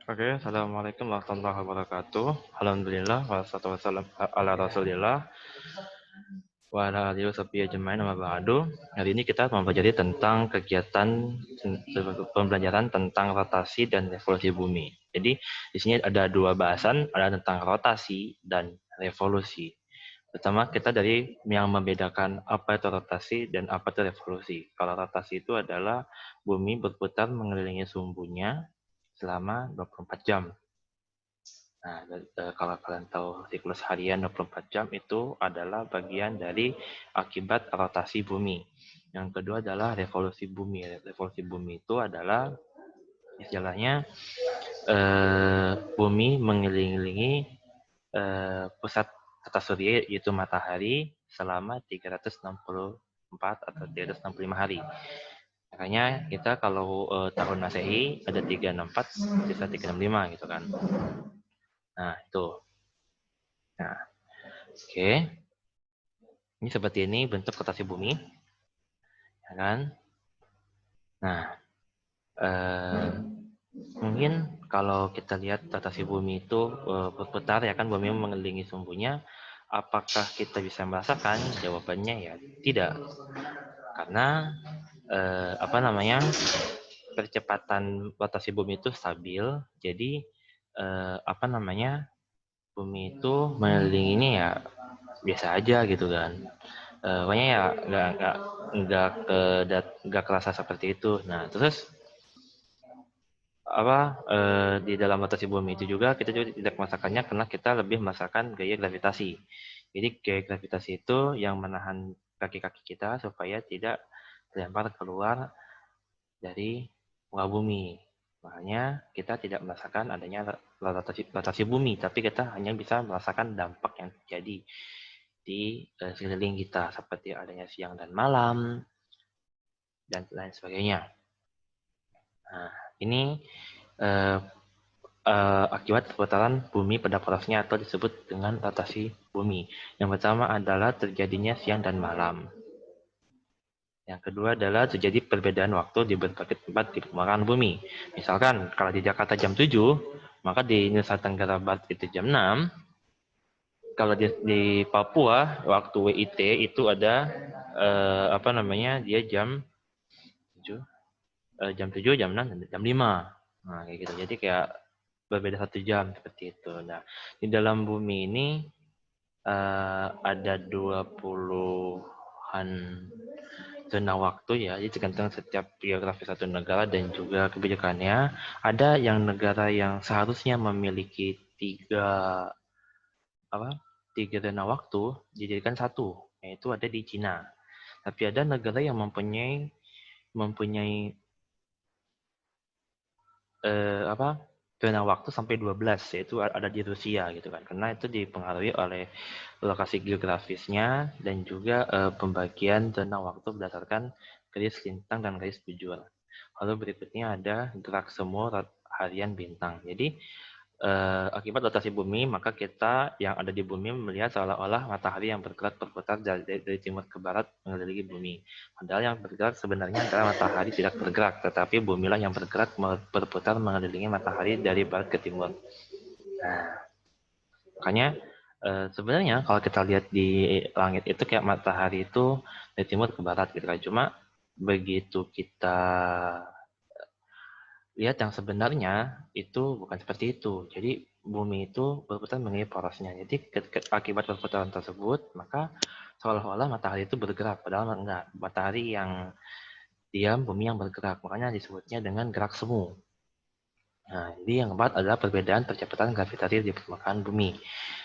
Oke, assalamualaikum warahmatullahi wabarakatuh. Alhamdulillah, wassalatu wassalamu ala rasulillah, wa ala alihi washabihi ajma'in amma ba'du. Hari ini kita mempelajari tentang kegiatan pembelajaran tentang rotasi dan revolusi bumi. Jadi di sini ada dua bahasan, ada tentang rotasi dan revolusi. Pertama, kita dari yang membedakan apa itu rotasi dan apa itu revolusi. Kalau rotasi itu adalah bumi berputar mengelilingi sumbunya selama 24 jam. Nah, kalau kalian tahu siklus harian 24 jam itu adalah bagian dari akibat rotasi bumi. Yang kedua adalah revolusi bumi. Revolusi bumi itu adalah istilahnya bumi mengelilingi pusat tata surya yaitu matahari selama 364 atau 365 hari. Makanya kita kalau tahun Masehi ada 364, sisa 365 gitu kan. Nah, itu. Nah, oke. Ini seperti ini bentuk rotasi bumi, ya kan? Nah, mungkin kalau kita lihat rotasi bumi itu berputar, ya kan, bumi mengelilingi sumbunya. Apakah kita bisa merasakan? Jawabannya ya tidak, karena percepatan rotasi bumi itu stabil. Jadi bumi itu mengelilinginya ya biasa aja gitu kan. Pokoknya ya nggak kerasa seperti itu. Nah, terus di dalam rotasi bumi itu juga kita juga tidak merasakannya karena kita lebih merasakan gaya gravitasi. Jadi gaya gravitasi itu yang menahan kaki-kaki kita supaya tidak terlempar keluar dari muka bumi. Makanya kita tidak merasakan adanya rotasi bumi, tapi kita hanya bisa merasakan dampak yang terjadi di sekeliling kita seperti adanya siang dan malam dan lain sebagainya. Nah, ini akibat perputaran bumi pada porosnya atau disebut dengan rotasi bumi. Yang pertama adalah terjadinya siang dan malam. Yang kedua adalah terjadi perbedaan waktu di berbagai tempat di permukaan bumi. Misalkan kalau di Jakarta jam 7, maka di Nusa Tenggara Barat itu jam 6. Kalau di Papua waktu WIT itu ada dia jam 7, jam 7, jam 6, dan jam 5. Nah, kayak gitu. Jadi kayak berbeda 1 jam seperti itu. Nah, di dalam bumi ini ada 20-an zona waktu ya, jadi tergantung setiap geografi satu negara dan juga kebijakannya. Ada yang negara yang seharusnya memiliki tiga zona waktu dijadikan satu, yaitu ada di Cina. Tapi ada negara yang mempunyai zona waktu sampai 12, yaitu ada di Rusia gitu kan. Karena itu dipengaruhi oleh lokasi geografisnya dan juga pembagian zona waktu berdasarkan garis lintang dan garis bujur. Lalu berikutnya ada gerak semu harian bintang. Jadi akibat rotasi bumi, maka kita yang ada di bumi melihat seolah-olah matahari yang berputar dari timur ke barat mengelilingi bumi. Padahal yang bergerak sebenarnya adalah matahari tidak bergerak, tetapi bumilah yang bergerak berputar mengelilingi matahari dari barat ke timur. Nah, makanya sebenarnya kalau kita lihat di langit itu kayak matahari itu dari timur ke barat gitu kan. Cuma begitu kita lihat yang sebenarnya itu bukan seperti itu. Jadi bumi itu berputar mengelilingi porosnya. Jadi akibat perputaran tersebut, maka seolah-olah matahari itu bergerak, padahal enggak. Matahari yang diam, bumi yang bergerak. Makanya disebutnya dengan gerak semu. Nah, jadi yang keempat adalah perbedaan percepatan gravitasi di permukaan bumi.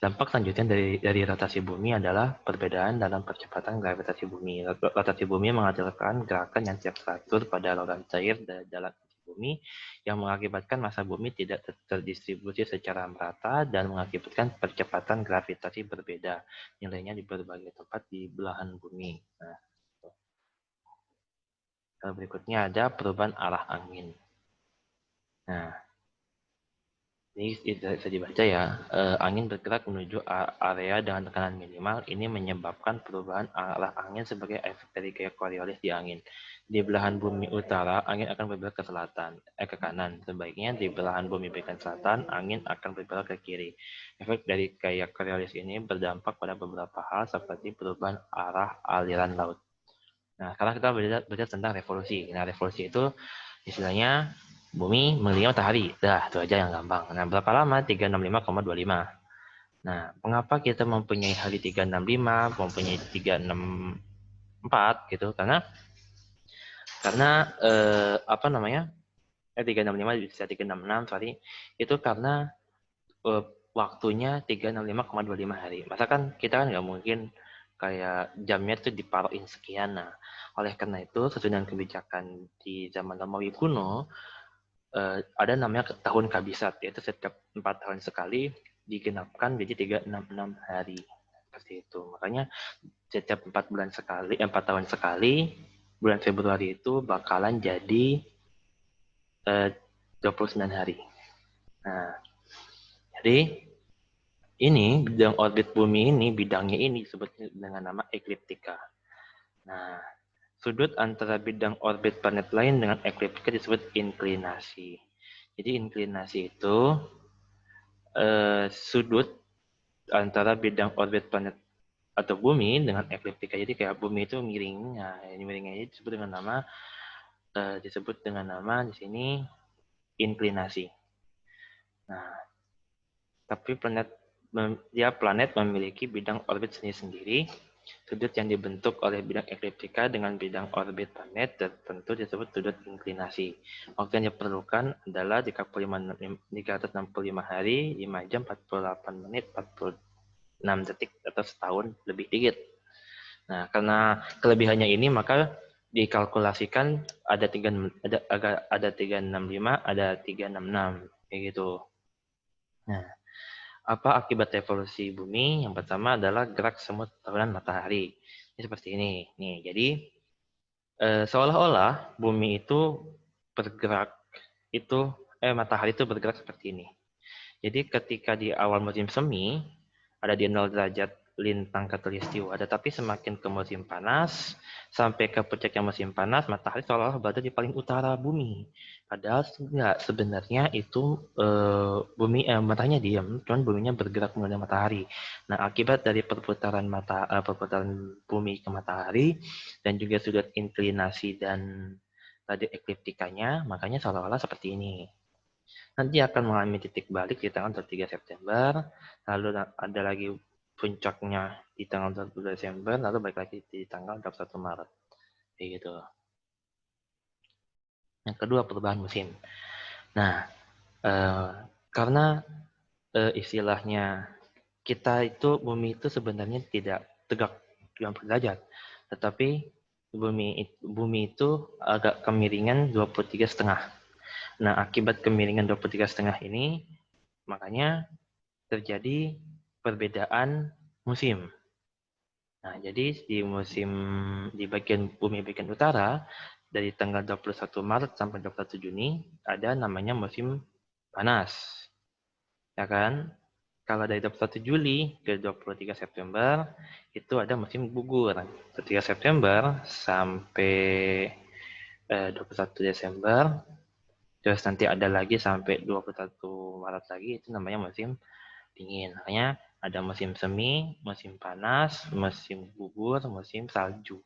Dampak selanjutnya dari rotasi bumi adalah perbedaan dalam percepatan gravitasi bumi. Rotasi bumi menghasilkan gerakan yang tidak teratur pada logam cair dalam bumi yang mengakibatkan massa bumi tidak terdistribusi secara merata dan mengakibatkan percepatan gravitasi berbeda nilainya di berbagai tempat di belahan bumi. Nah, berikutnya ada perubahan arah angin. Nah, Ini bisa dibaca ya, angin bergerak menuju area dengan tekanan minimal. Ini menyebabkan perubahan arah angin sebagai efek dari gaya Coriolis di angin. Di belahan bumi utara, angin akan bergerak ke selatan, ke kanan. Sebaiknya di belahan bumi bagian selatan, angin akan bergerak ke kiri. Efek dari gaya Coriolis ini berdampak pada beberapa hal seperti perubahan arah aliran laut. Nah, sekarang kita belajar tentang revolusi. Nah, revolusi itu istilahnya bumi mengelilingi matahari. Dah, itu aja yang gampang. Nah, berapa lama? 365,25. Nah, mengapa kita mempunyai hari 365, mempunyai 364 gitu? Karena apa namanya? 365 bisa 366, sorry. Itu karena waktunya 365,25 hari. Masa kan kita kan nggak mungkin kayak jamnya tuh diparoin sekian. Nah, oleh karena itu, sesuai dengan kebijakan di zaman Romawi kuno, ada namanya tahun kabisat, yaitu setiap 4 tahun sekali digenapkan jadi 366 hari. Seperti itu. Makanya setiap 4 bulan sekali, 4 tahun sekali, bulan Februari itu bakalan jadi 29 hari. Nah, jadi ini bidang orbit bumi ini, bidangnya ini disebut dengan nama ekliptika. Nah, sudut antara bidang orbit planet lain dengan ekliptika disebut inklinasi. Jadi inklinasi itu sudut antara bidang orbit planet atau bumi dengan ekliptika. Jadi kayak bumi itu miring. Nah, ini miringnya ini disebut dengan nama di sini inklinasi. Nah, tapi planet memiliki bidang orbit sendiri-sendiri. Sudut yang dibentuk oleh bidang ekliptika dengan bidang orbit planet tertentu disebut sudut inklinasi. Waktu yang diperlukan adalah 365 hari, 5 jam, 48 menit, 46 detik atau setahun lebih dikit. Nah, karena kelebihannya ini maka dikalkulasikan ada 365, ada 366 kayak gitu. Nah, apa akibat revolusi bumi? Yang pertama adalah gerak semut tahunan matahari. Ini seperti ini. Nih, jadi seolah-olah bumi itu bergerak matahari itu bergerak seperti ini. Jadi ketika di awal musim semi ada di 0 derajat lintang khatulistiwa, tetapi semakin ke musim panas sampai ke puncaknya musim panas, matahari seolah-olah berada di paling utara bumi. Padahal enggak, sebenarnya itu mataharinya diam, cuman buminya bergerak menuju matahari. Nah, akibat dari perputaran bumi ke matahari dan juga sudut inklinasi dan tadi ekliptikanya, makanya seolah-olah seperti ini. Nanti akan mengalami titik balik di tanggal 23 September, lalu ada lagi puncaknya di tanggal 22 Desember, lalu balik lagi di tanggal 21 Maret. Kayak gitu. Yang kedua, perubahan musim. Nah, karena istilahnya kita itu, bumi itu sebenarnya tidak tegak 90 derajat, tetapi bumi itu agak kemiringan 23,5. Nah, akibat kemiringan 23,5 ini, makanya terjadi perbedaan musim. Nah, jadi di bagian bumi bagian utara dari tanggal 21 Maret sampai 21 Juni ada namanya musim panas. Ya kan? Kalau dari 21 Juli ke 23 September itu ada musim gugur. 23 September sampai 21 Desember, terus nanti ada lagi sampai 21 Maret lagi, itu namanya musim dingin. Makanya ada musim semi, musim panas, musim gugur, musim salju.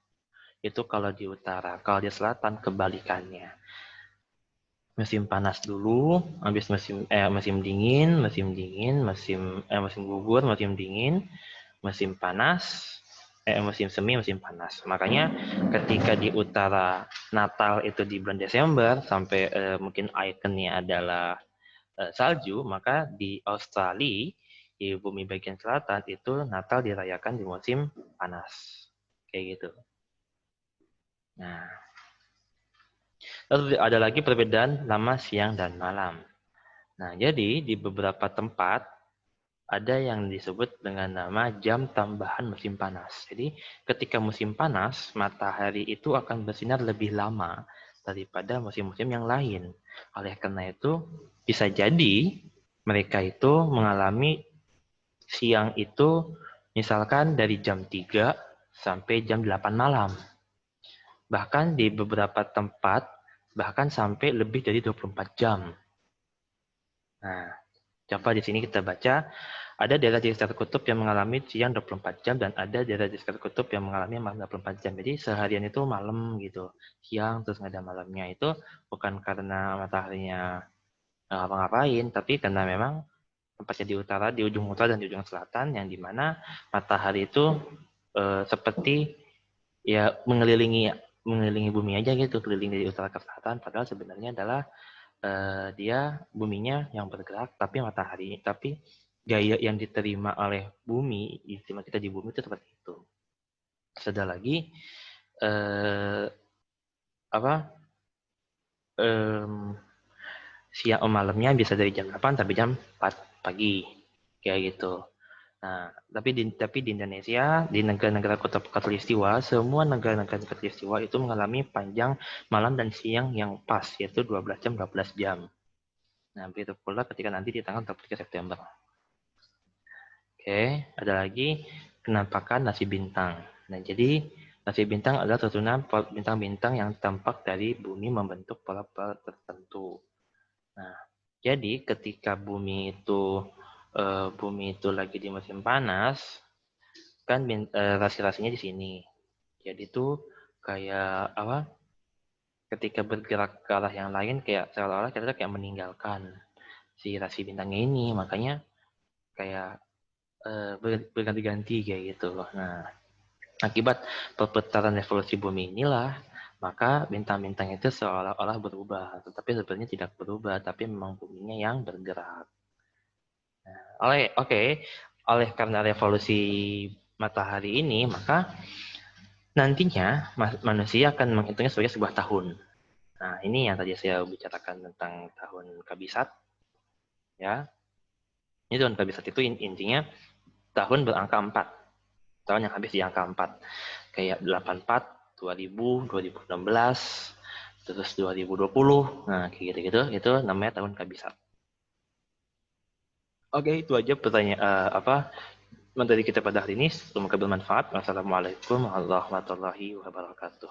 Itu kalau di utara. Kalau di selatan kebalikannya. Musim panas dulu, habis musim dingin, musim gugur, musim dingin, musim panas, musim semi, musim panas. Makanya ketika di utara Natal itu di bulan Desember sampai mungkin ikonnya adalah salju, maka di Australia di bumi bagian selatan itu Natal dirayakan di musim panas. Kayak gitu. Nah, lalu ada lagi perbedaan lama siang dan malam. Nah, jadi di beberapa tempat ada yang disebut dengan nama jam tambahan musim panas. Jadi ketika musim panas, matahari itu akan bersinar lebih lama daripada musim-musim yang lain. Oleh karena itu, bisa jadi mereka itu mengalami siang itu misalkan dari jam 3 sampai jam 8 malam. Bahkan di beberapa tempat, bahkan sampai lebih dari 24 jam. Nah, coba di sini kita baca, ada daerah di sekitar kutub yang mengalami siang 24 jam, dan ada daerah di sekitar kutub yang mengalami malam 24 jam. Jadi seharian itu malam gitu. Siang terus nggak ada malamnya. Itu bukan karena mataharinya ngapa-ngapain, tapi karena memang tempatnya di utara, di ujung utara dan di ujung selatan, yang dimana matahari itu seperti ya mengelilingi bumi aja gitu, keliling dari utara ke selatan, padahal sebenarnya adalah dia buminya yang bergerak, tapi gaya yang diterima oleh bumi, diterima kita di bumi itu seperti itu. Terus ada lagi apa siang malamnya bisa dari jam 8 sampai jam 4 pagi kayak gitu. Nah, tapi di Indonesia, di negara-negara kota khatulistiwa, semua negara-negara khatulistiwa itu mengalami panjang malam dan siang yang pas, yaitu 12 jam, 12 jam. Nah, begitu pula ketika nanti di tanggal 23 September. Oke, ada lagi penampakan nasi bintang. Nah, jadi nasi bintang adalah susunan bintang-bintang yang tampak dari bumi membentuk pola-pola tertentu. Nah, jadi ketika bumi itu lagi di musim panas, kan rasi-rasinya di sini. Jadi itu kayak apa? Ketika bergerak ke arah yang lain, kayak seolah-olah kita kayak meninggalkan si rasi bintangnya ini, makanya kayak berganti-ganti kayak gitu loh. Nah, akibat perputaran revolusi bumi inilah, maka bintang-bintang itu seolah-olah berubah, tetapi sebenarnya tidak berubah, tapi memang buminya yang bergerak. Oleh karena revolusi matahari ini, maka nantinya manusia akan menghitungnya sebagai sebuah tahun. Nah, ini yang tadi saya bicarakan tentang tahun kabisat, ya. Ini tahun kabisat itu intinya tahun berangka 4. Tahun yang habis di angka 4. Kayak 84, 2000, 2016, terus 2020. Nah, kayak gitu-gitu, itu namanya tahun kabisat. Oke, itu aja pertanyaan materi kita pada hari ini. Semoga bermanfaat. Wassalamualaikum warahmatullahi wabarakatuh.